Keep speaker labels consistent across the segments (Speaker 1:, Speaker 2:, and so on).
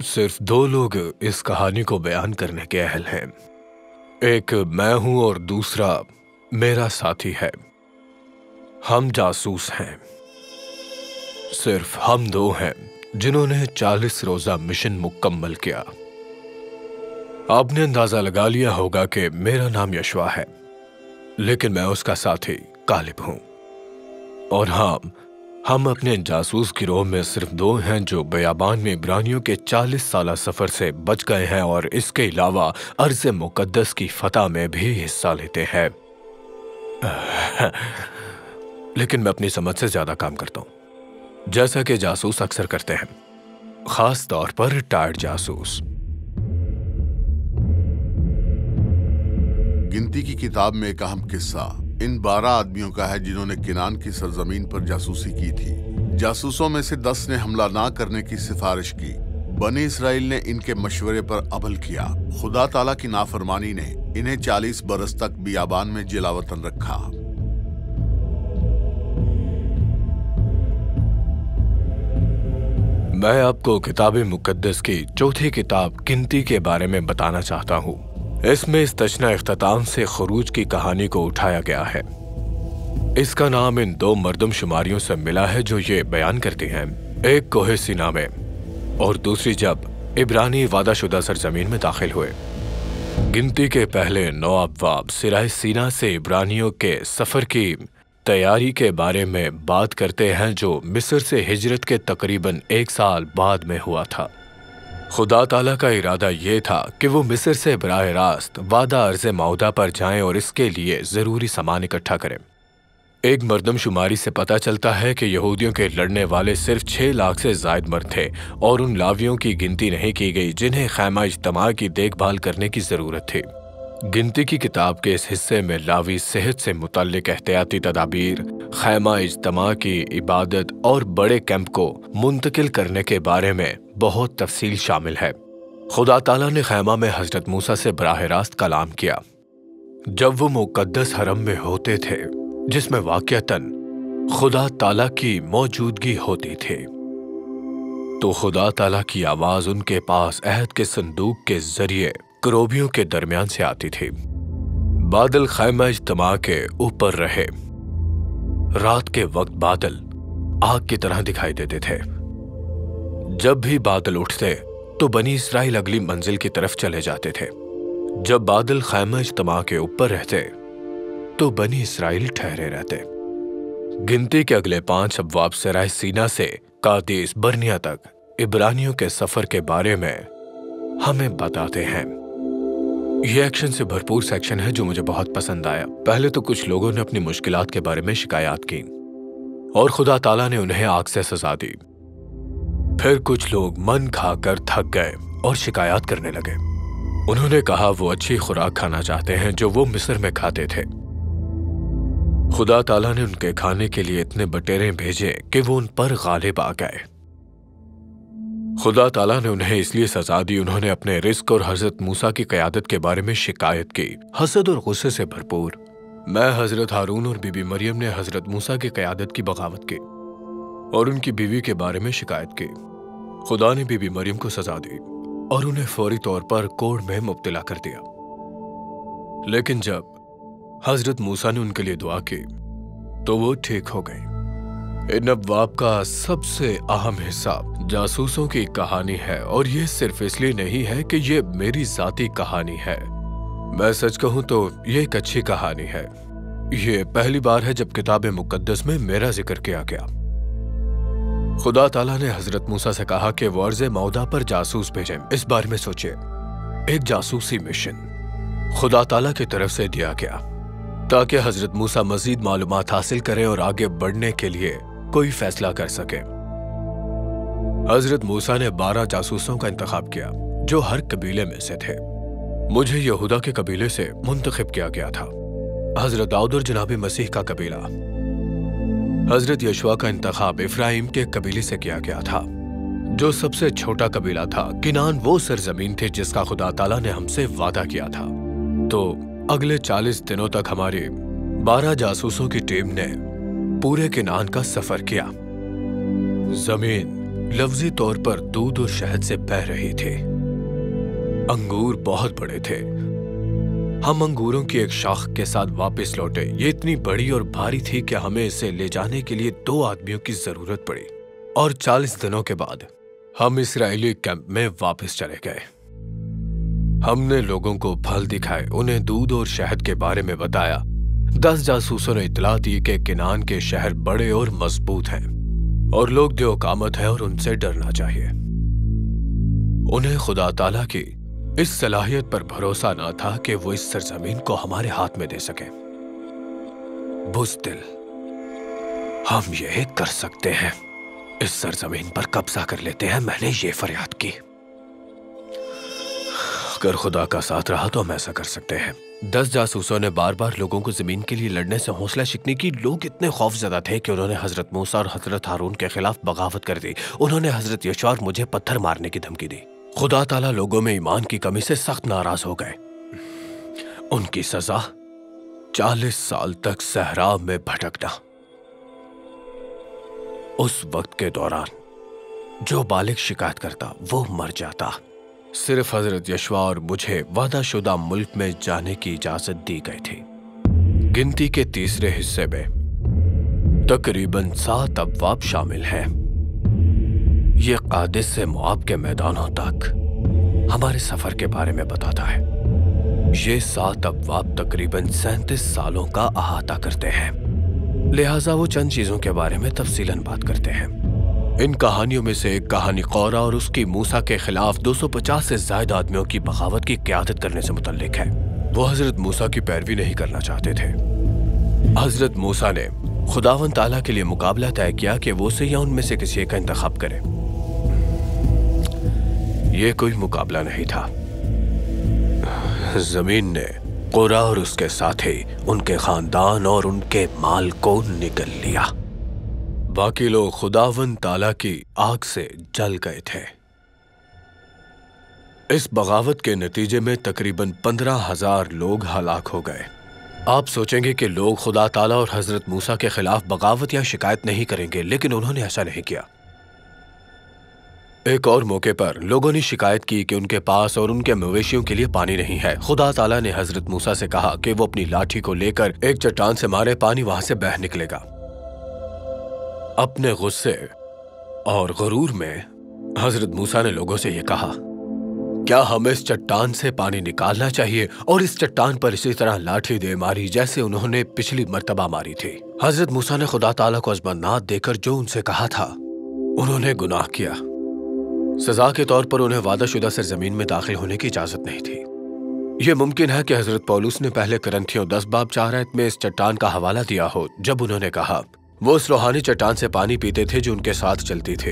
Speaker 1: सिर्फ दो लोग इस कहानी को बयान करने के अहल हैं। एक मैं हूं और दूसरा मेरा साथी है। हम जासूस हैं। सिर्फ हम दो हैं जिन्होंने 40 रोजा मिशन मुकम्मल किया। आपने अंदाजा लगा लिया होगा कि मेरा नाम यशवा है, लेकिन मैं उसका साथी कालिब हूं। और हम अपने जासूस गिरोह में सिर्फ दो हैं जो बियाबान में इब्रानियों के 40 साला सफर से बच गए हैं और इसके अलावा अर्ज़ मुक़द्दस की फतह में भी हिस्सा लेते हैं। लेकिन मैं अपनी समझ से ज्यादा काम करता हूं, जैसा कि जासूस अक्सर करते हैं, खास तौर पर रिटायर्ड जासूस।
Speaker 2: गिनती की किताब में एक अहम किस्सा इन 12 आदमियों का है जिन्होंने किनान की सरजमीन पर जासूसी की थी। जासूसों में से 10 ने हमला ना करने की सिफारिश की। बनी इसराइल ने इनके मशवरे पर अमल किया। खुदा ताला की नाफरमानी ने इन्हें 40 बरस तक बियाबान में जिलावतन रखा।
Speaker 1: मैं आपको किताब मुकद्दस की चौथी किताब गिनती के बारे में बताना चाहता हूँ। इसमें इस तशना इख्तिताम से खुरूज की कहानी को उठाया गया है। इसका नाम इन दो मर्दमशुमारियों से मिला है जो ये बयान करती हैं, एक कोहे सीना में और दूसरी जब इब्रानी वादाशुदा सरजमीन में दाखिल हुए। गिनती के पहले 9 अब्वाब सिराए सीना से इब्रानियों के सफर की तैयारी के बारे में बात करते हैं जो मिस्र से हिजरत के तकरीबन 1 साल बाद में हुआ था। खुदा ताला का इरादा ये था कि वो मिस्र से बराह रास्त वादा अर्ज़े मौदा पर जाएं और इसके लिए ज़रूरी सामान इकट्ठा करें। एक मर्दमशुमारी से पता चलता है कि यहूदियों के लड़ने वाले सिर्फ 6 लाख से ज़ायद मर्द थे और उन लावियों की गिनती नहीं की गई जिन्हें खैमा इज्तिमा की देखभाल करने की ज़रूरत थी। गिनती की किताब के इस हिस्से में लावी सेहत से मुतल्लिक एहतियाती तदाबीर, खैमा इज्तिमा की इबादत और बड़े कैंप को मुंतकिल करने के बारे में बहुत तफसील शामिल है। खुदा ताला ने खैमा में हजरत मूसा से बराह रास्त कलाम किया जब वो मुकद्दस हरम में होते थे, जिसमें वाक़ियतन खुदा ताला की मौजूदगी होती थी। तो खुदा ताला की आवाज उनके पास अहद के संदूक के जरिए करोबियों के दरमियान से आती थी। बादल खैमा इज्तिमा के ऊपर रहे। रात के वक्त बादल आग की तरह दिखाई देते थे। जब भी बादल उठते तो बनी इसराइल अगली मंजिल की तरफ चले जाते थे। जब बादल खैमा इज्तिमा के ऊपर रहते तो बनी इसराइल ठहरे रहते। गिनती के अगले 5 अब्वाब सिराए सीना से कादेस बर्निया तक इब्रानियों के सफर के बारे में हमें बताते हैं। यह एक्शन से भरपूर सेक्शन है जो मुझे बहुत पसंद आया। पहले तो कुछ लोगों ने अपनी मुश्किलात के बारे में शिकायत की और खुदा ताला ने उन्हें आग से सजा दी। फिर कुछ लोग मन खाकर थक गए और शिकायत करने लगे। उन्होंने कहा वो अच्छी खुराक खाना चाहते हैं जो वो मिस्र में खाते थे। खुदा ताला ने उनके खाने के लिए इतने बटेरे भेजे कि वो उन पर गालिब आ गए। खुदा ताला ने उन्हें इसलिए सजा दी, उन्होंने अपने रिस्क और हजरत मूसा की क़यादत के बारे में शिकायत की, हसद और गुस्से से भरपूर। मैं हजरत हारून और बीबी मरियम ने हजरत मूसा की क़यादत की बगावत की और उनकी बीवी के बारे में शिकायत की। खुदा ने बीबी मरियम को सजा दी और उन्हें फौरी तौर पर कोढ़ में मुब्तला कर दिया। लेकिन जब हजरत मूसा ने उनके लिए दुआ की तो वो ठीक हो गई। इन अब्वाब का सबसे अहम हिस्सा जासूसों की कहानी है और ये सिर्फ इसलिए नहीं है कि ये मेरी जाती कहानी है। मैं सच कहूं तो ये एक अच्छी कहानी है। ये पहली बार है जब किताब मुकद्दस में मेरा जिक्र किया गया। खुदा ताला ने हजरत मूसा से कहा कि वो अर्ज़े मौदा पर जासूस भेजें। इस बारे में सोचिए, एक जासूसी मिशन खुदा ताला की तरफ से दिया गया ताकि हजरत मूसा मजीद मालूमात हासिल करें और आगे बढ़ने के लिए कोई फैसला कर सके। हजरत मूसा ने 12 जासूसों का इंतखाब किया जो हर कबीले में से थे। मुझे यहूदा के कबीले से मुंतखब किया गया था, हजरत दाऊद और जनाब मसीह का कबीला। हजरत यशवा का इंतखाब इफ्राइम के कबीले से किया गया था जो सबसे छोटा कबीला था। किनान वो सरजमीन थी जिसका खुदा ताला ने हमसे वादा किया था। तो अगले 40 दिनों तक हमारी 12 जासूसों की टीम ने पूरे किनान का सफर किया। जमीन लफ्जी तौर पर दूध और शहद से बह रही थी। अंगूर बहुत बड़े थे। हम अंगूरों की एक शाख के साथ वापस लौटे। ये इतनी बड़ी और भारी थी कि हमें इसे ले जाने के लिए 2 आदमियों की जरूरत पड़ी। और 40 दिनों के बाद हम इस्राएली कैंप में वापस चले गए। हमने लोगों को फल दिखाए, उन्हें दूध और शहद के बारे में बताया। 10 जासूसों ने इत्तला दी कि किनान के शहर बड़े और मजबूत हैं और लोग देवकामत है और उनसे डरना चाहिए। उन्हें खुदा ताला की इस सलाहियत पर भरोसा ना था कि वो इस सरजमीन को हमारे हाथ में दे सके। बुज़दिल, हम ये कर सकते हैं, इस सरजमीन पर कब्जा कर लेते हैं। मैंने ये फरियाद की। अगर खुदा का साथ रहा तो हम ऐसा कर सकते हैं। 10 जासूसों ने बार बार लोगों को जमीन के लिए लड़ने से हौसला शिकनी की। लोग इतने खौफजदा थे कि उन्होंने हजरत मूसा और हजरत हारून के खिलाफ बगावत कर दी। उन्होंने हजरत यशूआ और मुझे पत्थर मारने की धमकी दी। खुदा ताला लोगों में ईमान की कमी से सख्त नाराज हो गए। उनकी सजा 40 साल तक सहरा में भटकना। उस वक्त के दौरान जो बालिग शिकायत करता वो मर जाता। सिर्फ हजरत यशूआ और मुझे वादाशुदा मुल्क में जाने की इजाजत दी गई थी। गिनती के तीसरे हिस्से में तकरीबन 7 अबवाब शामिल हैं। ये कादिस से मुआब के मैदानों तक हमारे सफर के बारे में बताता है। ये 7 अबवाब तकरीबन 37 सालों का अहाता करते हैं, लिहाजा वो चंद चीजों के बारे में तफसीलन बात करते हैं। इन कहानियों में से एक कहानी कौरा और उसकी मूसा के खिलाफ 250 से ज्यादा आदमियों की बगावत की क़यादत करने से मुतल्लिक है। वो हजरत मूसा की पैरवी नहीं करना चाहते थे। हजरत मूसा ने खुदावन ताला के लिए मुकाबला तय किया कि वो उसे या उनमें से किसी एक का इंतखाब करे। ये कोई मुकाबला नहीं था। जमीन ने कौरा और उसके साथी, उनके खानदान और उनके माल को निगल लिया। बाकी लोग खुदावन ताला की आग से जल गए थे। इस बगावत के नतीजे में तकरीबन 15,000 लोग हलाक हो गए। आप सोचेंगे कि लोग खुदा ताला और हजरत मूसा के खिलाफ बगावत या शिकायत नहीं करेंगे, लेकिन उन्होंने ऐसा नहीं किया। एक और मौके पर लोगों ने शिकायत की कि उनके पास और उनके मवेशियों के लिए पानी नहीं है। खुदा ताला ने हजरत मूसा से कहा कि वो अपनी लाठी को लेकर एक चट्टान से मारे, पानी वहां से बह निकलेगा। अपने गुस्से और गुरूर में हजरत मूसा ने लोगों से यह कहा, क्या हमें इस चट्टान से पानी निकालना चाहिए और इस चट्टान पर इसी तरह लाठी दे मारी जैसे उन्होंने पिछली मर्तबा मारी थी। हजरत मूसा ने खुदा ताला को अज़मन्नात देकर जो उनसे कहा था, उन्होंने गुनाह किया। सजा के तौर पर उन्हें वादाशुदा सरजमीन में दाखिल होने की इजाजत नहीं थी। यह मुमकिन है कि हजरत पौलुस ने पहले करंथियों 10 बाब 4 आयत में इस चट्टान का हवाला दिया हो, जब उन्होंने कहा वो उस रूहानी चट्टान से पानी पीते थे जो उनके साथ चलती थी।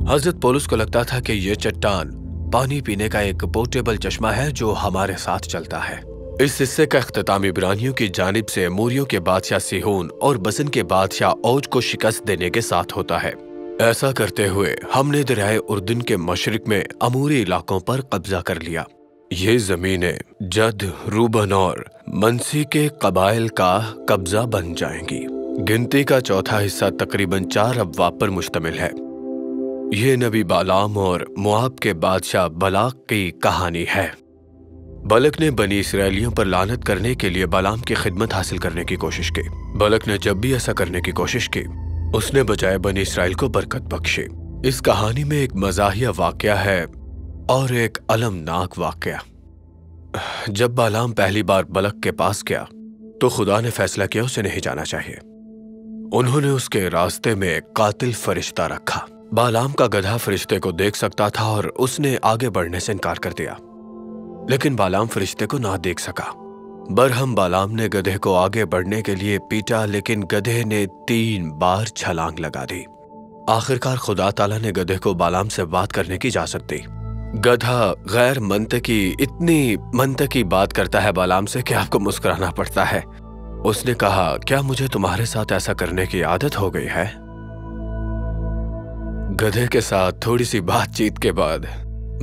Speaker 1: हजरत पौलुस को लगता था कि यह चट्टान पानी पीने का एक पोर्टेबल चश्मा है जो हमारे साथ चलता है। इस हिस्से का इख्तिताम इब्रानियों की जानिब से अमूरियों के बादशाह सिहोन और बसन के बादशाह औज को शिकस्त देने के साथ होता है। ऐसा करते हुए हमने दरियाए उर्दन के मशरिक में अमूरी इलाकों पर कब्जा कर लिया। ये जमीनें जद, रूबन और मनसी के कबाइल का कब्जा बन जाएंगी। गिनती का चौथा हिस्सा तकरीबन 4 अबवाब पर मुश्तमिल है। ये नबी बालाम और मुआब के बादशाह बलाक की कहानी है। बलक ने बनी इसराइलियों पर लानत करने के लिए बालाम की खिदमत हासिल करने की कोशिश की। बलक ने जब भी ऐसा करने की कोशिश की, उसने बजाय बनी इसराइल को बरकत बख्शी। इस कहानी में एक मज़ाहिया वाक़या है और एक अलमनाक वाक़या। जब बालाम पहली बार बलक के पास गया तो खुदा ने फैसला किया उसे नहीं जाना चाहिए। उन्होंने उसके रास्ते में एक कातिल फरिश्ता रखा। बालाम का गधा फरिश्ते को देख सकता था और उसने आगे बढ़ने से इनकार कर दिया, लेकिन बालाम फरिश्ते को ना देख सका। बरहम बालाम ने गधे को आगे बढ़ने के लिए पीटा, लेकिन गधे ने 3 बार छलांग लगा दी। आखिरकार खुदा ताला ने गधे को बालाम से बात करने की इजाजत दी। गधा गैर इतनी मंतकी बात करता है बालाम से कि आपको मुस्कुराना पड़ता है। उसने कहा, क्या मुझे तुम्हारे साथ ऐसा करने की आदत हो गई है? गधे के साथ थोड़ी सी बातचीत के बाद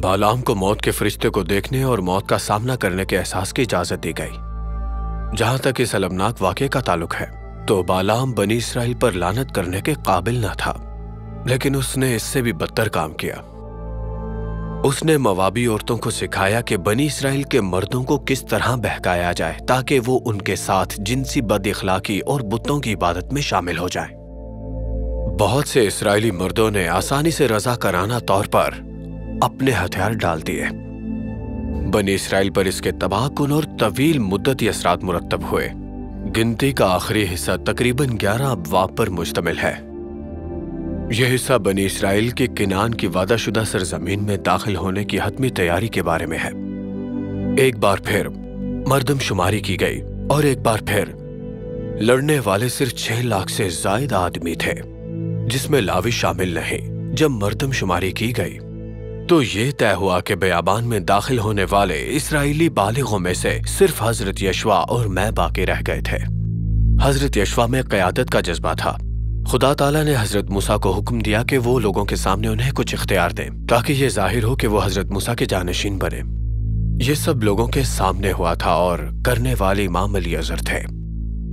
Speaker 1: बालाम को मौत के फरिश्ते को देखने और मौत का सामना करने के एहसास की इजाजत दी गई। जहां तक इस अलमनाक वाक़े का ताल्लुक है तो बालाम बनी इसराइल पर लानत करने के काबिल न था। लेकिन उसने इससे भी बदतर काम किया। उसने मवाबी औरतों को सिखाया कि बनी इसराइल के मर्दों को किस तरह बहकाया जाए ताकि वो उनके साथ जिनसी बदइखलाकी और बुतों की इबादत में शामिल हो जाएं। बहुत से इस्राएली मर्दों ने आसानी से रज़ाकाराना तौर पर अपने हथियार डाल दिए। बनी इसराइल पर इसके तबाहकुन और तवील मुद्दती असरात मुरत्तब हुए। गिनती का आखिरी हिस्सा तकरीबन 11 अबवाब पर मुश्तमिल है। यह हिस्सा बनी इसराइल के किनान की वादाशुदा सरजमीन में दाखिल होने की हतमी तैयारी के बारे में है। एक बार फिर मर्दमशुमारी की गई और एक बार फिर लड़ने वाले सिर्फ 6 लाख से ज्यादा आदमी थे, जिसमें लावी शामिल नहीं। जब मर्दमशुमारी की गई तो ये तय हुआ कि बयाबान में दाखिल होने वाले इसराइली बालिगों में से सिर्फ हजरत यशवा और मैं बाकी रह गए थे। हजरत यशवा में क़यादत का जज्बा था। खुदा ताला ने हजरत मूसा को हुक्म दिया कि वो लोगों के सामने उन्हें कुछ इख्तियार दें ताकि ये जाहिर हो कि वो हजरत मूसा के जानशीन बने। ये सब लोगों के सामने हुआ था और करने वाले इमाम अली अजहर थे।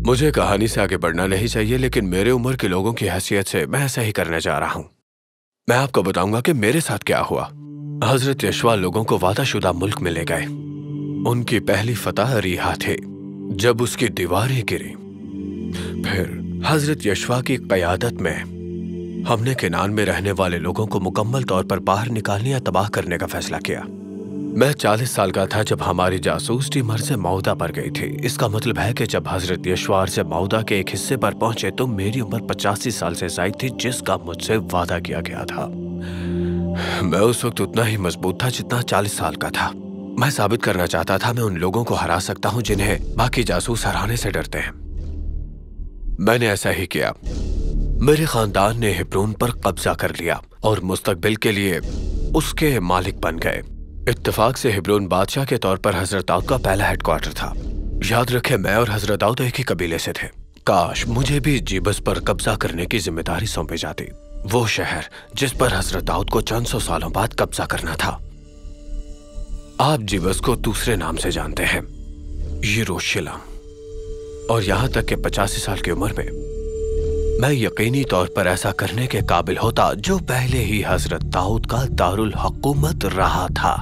Speaker 1: मुझे कहानी से आगे बढ़ना नहीं चाहिए, लेकिन मेरे उम्र के लोगों की हैसियत से मैं ऐसा ही करने जा रहा हूँ। मैं आपको बताऊंगा कि मेरे साथ क्या हुआ। हजरत यशवा लोगों को वादाशुदा मुल्क में ले गए। उनकी पहली फतह रिहा थी जब उसकी दीवारें गिरी। फिर हजरत यशवा की क़यादत में हमने किनान में रहने वाले लोगों को मुकम्मल तौर पर बाहर निकालने या तबाह करने का फैसला किया। मैं 40 साल का था जब हमारी जासूस टीम अर्ज़ मऊदा पर गई थी। इसका मतलब है कि जब हजरत यशवा अर्ज़ मऊदा के एक हिस्से पर पहुंचे तो मेरी उम्र 85 साल से ज़ायद थी, जिसका मुझसे वादा किया गया था। मैं उस वक्त उतना ही मजबूत था जितना 40 साल का था। मैं साबित करना चाहता था मैं उन लोगों को हरा सकता हूं जिन्हें बाकी जासूस हराने से डरते हैं। मैंने ऐसा ही किया। मेरे खानदान ने हिब्रोन पर कब्जा कर लिया और मुस्तकबिल के लिए उसके मालिक बन गए। इत्तेफाक से हिब्रोन बादशाह के तौर पर हजरत दाऊद का पहला हेडक्वार्टर था। याद रखे, मैं और हजरत दाऊद एक ही कबीले से थे। काश मुझे भी जीबस पर कब्जा करने की जिम्मेदारी सौंपी जाती, वो शहर जिस पर हजरत दाऊद को चंद सौ सालों बाद कब्जा करना था। आप जीबस को दूसरे नाम से जानते हैं, यरूशलेम। और यहां तक कि 85 साल की उम्र में मैं यकीनी तौर पर ऐसा करने के काबिल होता जो पहले ही हजरत दाऊद का दारुल हुकूमत रहा था।